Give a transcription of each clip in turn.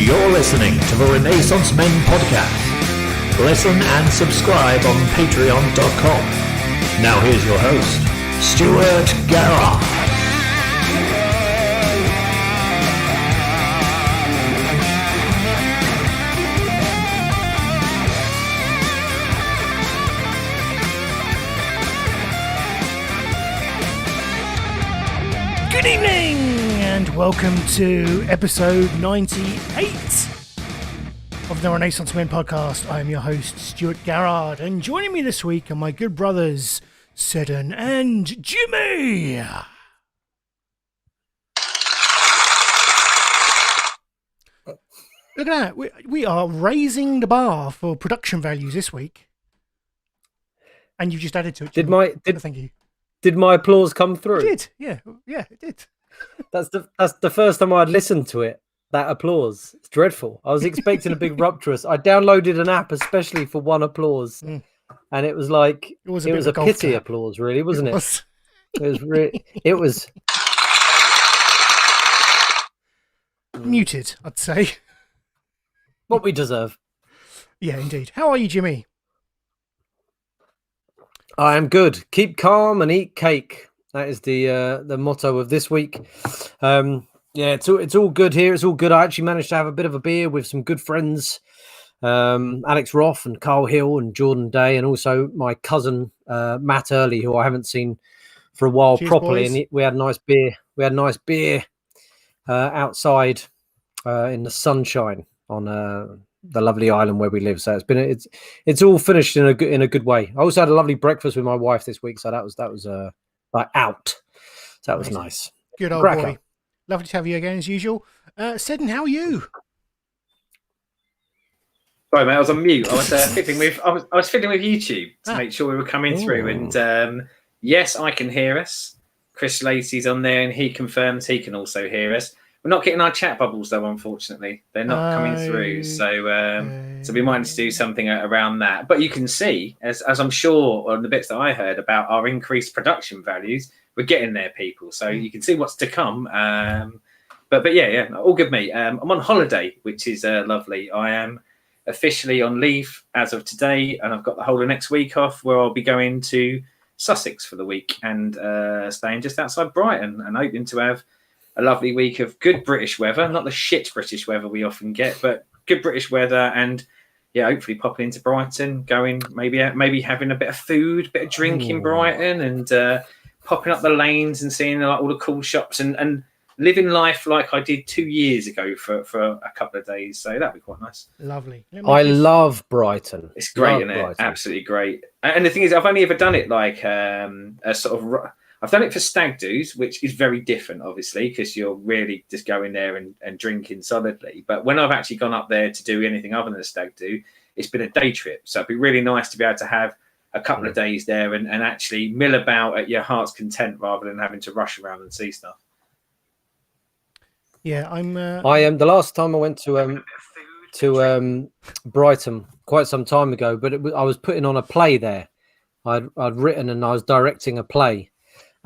You're listening to the Renaissance Men podcast. Listen and subscribe on Patreon.com. Now here's your host, Stuart Garrard. Good evening and welcome to episode 98 of the Renaissance Men podcast. I am your host, Stuart Garrard, and joining me this week are my good brothers, Seddon and Jimmy. Look at that. We are raising the bar for production values this week. And you just added to it, Jimmy. Thank you. Did my applause come through? It did, yeah, it did. That's the first time I'd listened to it. That applause, it's dreadful. I was expecting a big rupturous. I downloaded an app especially for one applause, and it was like it was a pity applause, really, wasn't it? It was muted, I'd say. What we deserve. Yeah, indeed. How are you, Jimmy? I am good. Keep calm and eat cake. That is the motto of this week. Yeah, it's all good here. It's all good. I actually managed to have a bit of a beer with some good friends, Alex Roth and Carl Hill and Jordan Day, and also my cousin Matt Early, who I haven't seen for a while. Cheers, properly. Boys. And we had a nice beer. We had a nice beer outside in the sunshine on the lovely island where we live. So it's all finished in a good way. I also had a lovely breakfast with my wife this week, so that was like out. So that was nice. Good old boy. Lovely to have you again as usual. Seddon, how are you? Sorry, mate, I was on mute. I was fiddling with YouTube to make sure we were coming through. And yes, I can hear us. Chris Lacey's on there, and he confirms he can also hear us. We're not getting our chat bubbles though, unfortunately. They're not coming through. So we might need to do something around that. But you can see, as I'm sure on the bits that I heard about our increased production values, we're getting there, people. So you can see what's to come. But yeah, all good, mate. I'm on holiday, which is lovely. I am officially on leave as of today, and I've got the whole of next week off, where I'll be going to Sussex for the week and staying just outside Brighton, and hoping to have a lovely week of good British weather, not the shit British weather we often get, but good British weather, and yeah, hopefully popping into Brighton, going maybe having a bit of food, bit of drink in Brighton, and popping up the lanes and seeing like all the cool shops and living life like I did 2 years ago for a couple of days. So that'd be quite nice. Lovely. I love Brighton. It's great, isn't it? Absolutely great. And the thing is, I've only ever done it like a sort of. I've done it for stag do's, which is very different, obviously, because you're really just going there and drinking solidly. But when I've actually gone up there to do anything other than a stag do, it's been a day trip. So it'd be really nice to be able to have a couple of days there and actually mill about at your heart's content rather than having to rush around and see stuff. Yeah, I am. The last time I went to Brighton quite some time ago, but I was putting on a play there. I'd written and I was directing a play.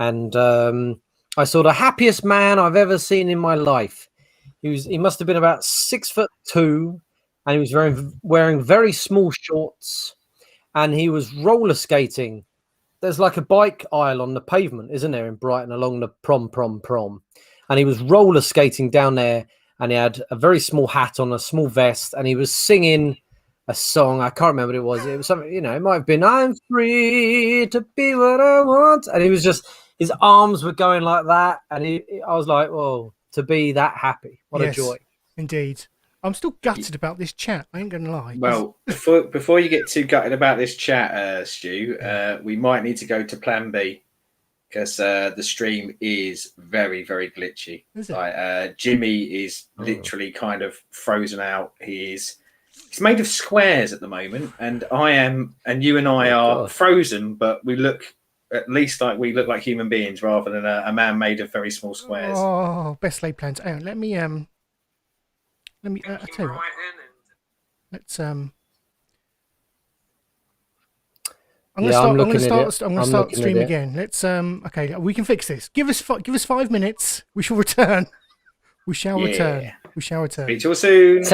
And I saw the happiest man I've ever seen in my life. He must have been about 6'2", and he was wearing very small shorts, and he was roller skating. There's like a bike aisle on the pavement, isn't there, in Brighton along the prom. And he was roller skating down there, and he had a very small hat on, a small vest, and he was singing a song. I can't remember what it was. It was something, it might have been, "I'm free to be what I want." And he was just, his arms were going like that. And I was like, whoa, to be that happy. What a joy. Indeed. I'm still gutted about this chat. I ain't going to lie. Well, before you get too gutted about this chat, Stu, we might need to go to plan B, because the stream is very, very glitchy. Is it? Jimmy is literally kind of frozen out. He's made of squares at the moment, and you and I are frozen, but we look at least like we look like human beings rather than a man made of very small squares. Oh, best laid plans. Hang on, let me I'll tell you what. Let's I'm gonna start the stream again. Let's okay, we can fix this. Give us 5 minutes. We shall return. Return. We shall return. Speak to you all soon.